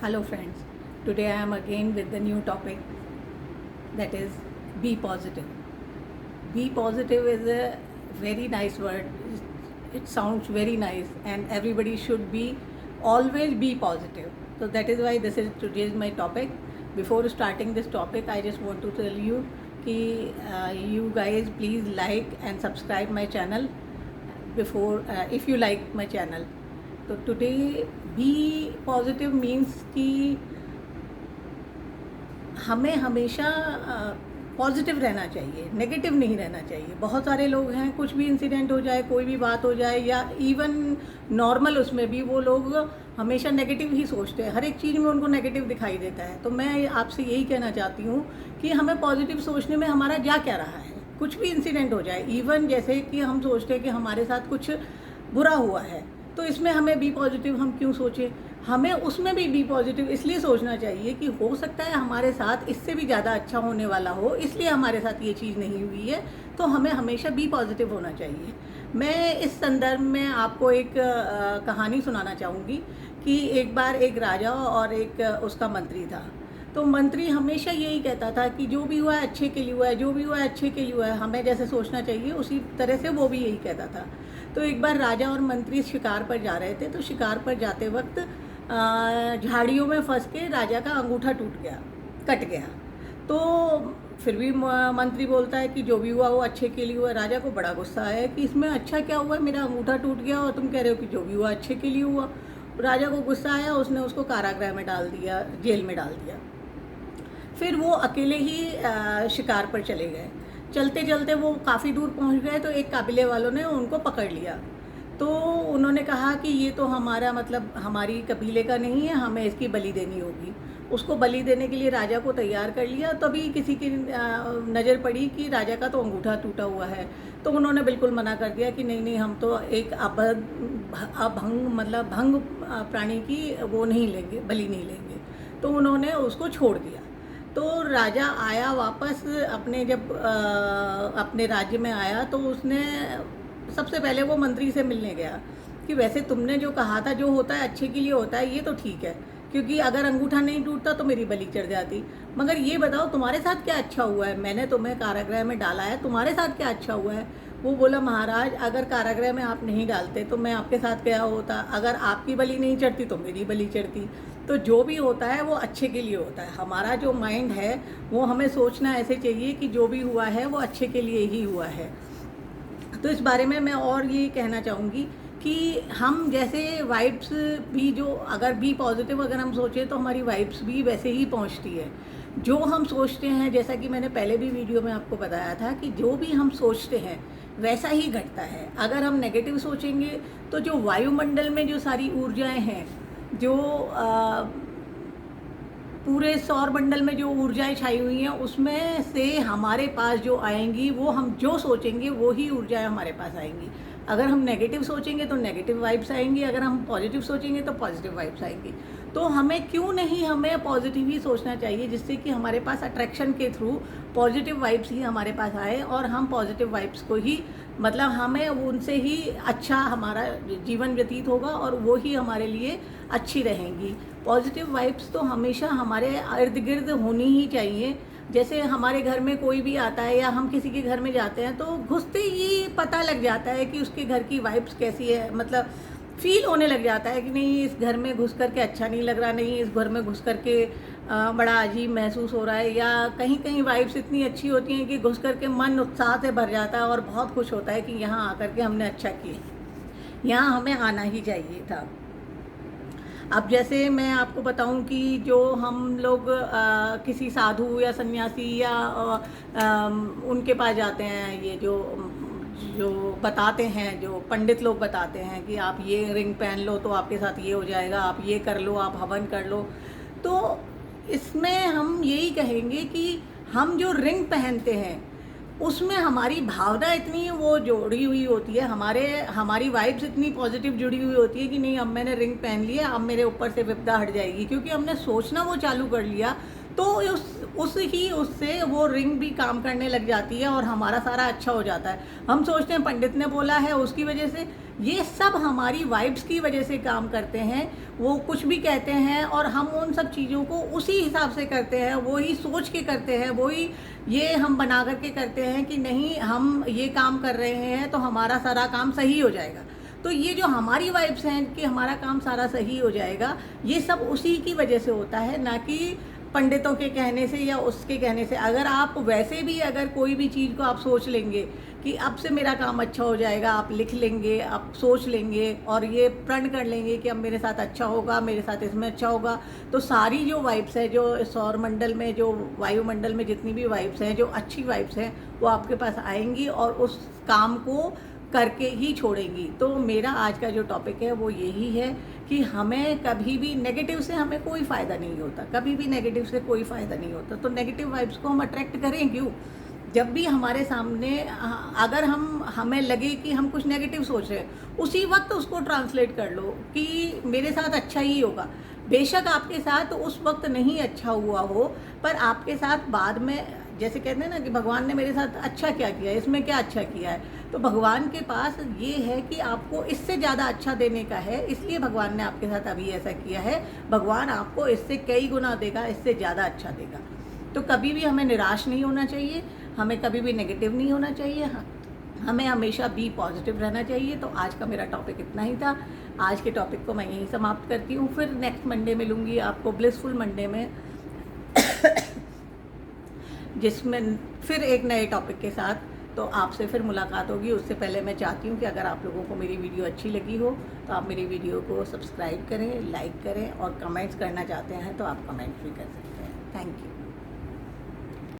Hello friends, today I am again with the new topic, that is be positive. Be positive is a very nice word. It sounds very nice and everybody should be always be positive. So that is why this is today's my topic. Before starting this topic, I just want to tell you कि you guys please like and subscribe my channel before if you like my channel. तो today be positive means कि हमें हमेशा positive रहना चाहिए, negative नहीं रहना चाहिए. बहुत सारे लोग हैं, कुछ भी इंसिडेंट हो जाए, कोई भी बात हो जाए या इवन नॉर्मल उसमें भी वो लोग हमेशा नेगेटिव ही सोचते हैं. हर एक चीज़ में उनको नेगेटिव दिखाई देता है. तो मैं आपसे यही कहना चाहती हूँ कि हमें पॉजिटिव सोचने में हमारा जा क्या रहा है. कुछ भी इंसिडेंट हो जाए, इवन जैसे कि हम सोचते हैं कि हमारे साथ कुछ बुरा हुआ है, तो इसमें हमें बी पॉजिटिव हम क्यों सोचें. हमें उसमें भी बी पॉजिटिव इसलिए सोचना चाहिए कि हो सकता है हमारे साथ इससे भी ज़्यादा अच्छा होने वाला हो, इसलिए हमारे साथ ये चीज़ नहीं हुई है. तो हमें हमेशा बी पॉजिटिव होना चाहिए. मैं इस संदर्भ में आपको एक कहानी सुनाना चाहूँगी कि एक बार एक राजा और एक उसका मंत्री था. तो मंत्री हमेशा यही कहता था कि जो भी हुआ है अच्छे के लिए हुआ है, जो भी हुआ है अच्छे के लिए हुआ है. हमें जैसे सोचना चाहिए उसी तरह से वो भी यही कहता था. तो एक बार राजा और मंत्री शिकार पर जा रहे थे. तो शिकार पर जाते वक्त झाड़ियों में फंस के राजा का अंगूठा टूट गया, कट गया. तो फिर भी मंत्री बोलता है कि जो भी हुआ वो अच्छे के लिए हुआ. राजा को बड़ा गुस्सा आया कि इसमें अच्छा क्या हुआ, मेरा अंगूठा टूट गया और तुम कह रहे हो कि जो भी हुआ अच्छे के लिए हुआ. राजा को गुस्सा आया, उसने उसको कारागृह में डाल दिया, जेल में डाल दिया. फिर वो अकेले ही शिकार पर चले गए. चलते चलते वो काफ़ी दूर पहुंच गए तो एक काबिले वालों ने उनको पकड़ लिया. तो उन्होंने कहा कि ये तो हमारा मतलब हमारी कबीले का नहीं है, हमें इसकी बलि देनी होगी. उसको बलि देने के लिए राजा को तैयार कर लिया. तभी किसी की नज़र पड़ी कि राजा का तो अंगूठा टूटा हुआ है. तो उन्होंने बिल्कुल मना कर दिया कि नहीं नहीं, हम तो एक भंग प्राणी की वो नहीं लेंगे, बलि नहीं लेंगे. तो उन्होंने उसको छोड़ दिया. तो राजा आया वापस अपने, जब अपने राज्य में आया तो उसने सबसे पहले वो मंत्री से मिलने गया कि वैसे तुमने जो कहा था जो होता है अच्छे के लिए होता है, ये तो ठीक है, क्योंकि अगर अंगूठा नहीं टूटता तो मेरी बलि चढ़ जाती. मगर ये बताओ तुम्हारे साथ क्या अच्छा हुआ है, मैंने तुम्हें कारागृह में डाला है, तुम्हारे साथ क्या अच्छा हुआ है. वो बोला महाराज, अगर कारागृह में आप नहीं डालते तो मैं आपके साथ क्या होता, अगर आपकी बलि नहीं चढ़ती तो मेरी बलि चढ़ती. तो जो भी होता है वो अच्छे के लिए होता है. हमारा जो माइंड है वो हमें सोचना ऐसे चाहिए कि जो भी हुआ है वो अच्छे के लिए ही हुआ है. तो इस बारे में मैं और ये कहना चाहूँगी कि हम जैसे वाइब्स भी, जो अगर भी पॉजिटिव अगर हम सोचें तो हमारी वाइब्स भी वैसे ही पहुँचती है. जो हम सोचते हैं, जैसा कि मैंने पहले भी वीडियो में आपको बताया था कि जो भी हम सोचते हैं वैसा ही घटता है. अगर हम नेगेटिव सोचेंगे तो जो वायुमंडल में जो सारी ऊर्जाएं हैं, जो पूरे सौर मंडल में जो ऊर्जाएं छाई हुई हैं, उसमें से हमारे पास जो आएंगी, वो हम जो सोचेंगे वो ही ऊर्जाएं हमारे पास आएंगी. अगर हम नेगेटिव सोचेंगे तो नेगेटिव वाइब्स आएंगी, अगर हम पॉजिटिव सोचेंगे तो पॉजिटिव वाइब्स आएंगी. तो हमें क्यों नहीं, हमें पॉजिटिव ही सोचना चाहिए, जिससे कि हमारे पास अट्रैक्शन के थ्रू पॉजिटिव वाइब्स ही हमारे पास आए और हम पॉजिटिव वाइब्स को ही, मतलब हमें उनसे ही अच्छा हमारा जीवन व्यतीत होगा और वो ही हमारे लिए अच्छी रहेंगी. पॉजिटिव वाइब्स तो हमेशा हमारे इर्द गिर्द होनी ही चाहिए. जैसे हमारे घर में कोई भी आता है या हम किसी के घर में जाते हैं तो घुसते ही पता लग जाता है कि उसके घर की वाइब्स कैसी है. मतलब फील होने लग जाता है कि नहीं, इस घर में घुस करके अच्छा नहीं लग रहा, नहीं इस घर में घुस करके बड़ा अजीब महसूस हो रहा है. या कहीं कहीं वाइब्स इतनी अच्छी होती हैं कि घुस करके मन उत्साह से भर जाता है और बहुत खुश होता है कि यहाँ आकर के हमने अच्छा किया, यहाँ हमें आना ही चाहिए था. अब जैसे मैं आपको बताऊं कि जो हम लोग किसी साधु या सन्यासी या उनके पास जाते हैं, ये जो जो बताते हैं, जो पंडित लोग बताते हैं कि आप ये रिंग पहन लो तो आपके साथ ये हो जाएगा, आप ये कर लो, आप हवन कर लो. तो इसमें हम यही कहेंगे कि हम जो रिंग पहनते हैं उसमें हमारी भावना इतनी वो जुड़ी हुई होती है, हमारी वाइब्स इतनी पॉजिटिव जुड़ी हुई होती है कि नहीं, अब मैंने रिंग पहन लिया, अब मेरे ऊपर से विपदा हट जाएगी, क्योंकि हमने सोचना वो चालू कर लिया. तो उससे वो रिंग भी काम करने लग जाती है और हमारा सारा अच्छा हो जाता है. हम सोचते हैं पंडित ने बोला है उसकी वजह से, ये सब हमारी वाइब्स की वजह से काम करते हैं। वो कुछ भी कहते हैं और हम उन सब चीज़ों को उसी हिसाब से करते हैं, वही सोच के करते हैं, वही ये हम बना करके करते हैं कि नहीं हम ये काम कर रहे हैं तो हमारा सारा काम सही हो जाएगा। तो ये जो हमारी वाइब्स हैं कि हमारा काम सारा सही हो जाएगा, ये सब उसी की वजह से होता है, ना कि पंडितों के कहने से या उसके कहने से। अगर आप वैसे भी अगर कोई भी चीज़ को आप सोच लेंगे कि अब से मेरा काम अच्छा हो जाएगा, आप लिख लेंगे, आप सोच लेंगे और ये प्रण कर लेंगे कि अब मेरे साथ अच्छा होगा, मेरे साथ इसमें अच्छा होगा, तो सारी जो वाइब्स है, जो सौर मंडल में, जो वायुमंडल में जितनी भी वाइब्स हैं, जो अच्छी वाइब्स हैं, वो आपके पास आएंगी और उस काम को करके ही छोड़ेंगी। तो मेरा आज का जो टॉपिक है वो यही है कि हमें कभी भी नेगेटिव से हमें कोई फ़ायदा नहीं होता, कभी भी नेगेटिव से कोई फ़ायदा नहीं होता। तो नेगेटिव वाइब्स को हम अट्रैक्ट करें क्यों? जब भी हमारे सामने अगर हमें लगे कि हम कुछ नेगेटिव सोच रहे हैं, उसी वक्त उसको ट्रांसलेट कर लो कि मेरे साथ अच्छा ही होगा। बेशक आपके साथ उस वक्त नहीं अच्छा हुआ हो, पर आपके साथ बाद में, जैसे कहते हैं ना कि भगवान ने मेरे साथ अच्छा क्या किया, इसमें क्या अच्छा किया है, तो भगवान के पास ये है कि आपको इससे ज़्यादा अच्छा देने का है, इसलिए भगवान ने आपके साथ अभी ऐसा किया है। भगवान आपको इससे कई गुना देगा, इससे ज़्यादा अच्छा देगा। तो कभी भी हमें निराश नहीं होना चाहिए, हमें कभी भी नेगेटिव नहीं होना चाहिए, हमें हमेशा बी पॉजिटिव रहना चाहिए। तो आज का मेरा टॉपिक इतना ही था। आज के टॉपिक को मैं यहीं समाप्त करती हूँ। फिर नेक्स्ट मंडे मिलूँगी आपको ब्लिसफुल मंडे में जिसमें फिर एक नए टॉपिक के साथ तो आपसे फिर मुलाकात होगी। उससे पहले मैं चाहती हूँ कि अगर आप लोगों को मेरी वीडियो अच्छी लगी हो तो आप मेरी वीडियो को सब्सक्राइब करें, लाइक करें और कमेंट्स करना चाहते हैं तो आप कमेंट्स भी कर सकते हैं। Thank you.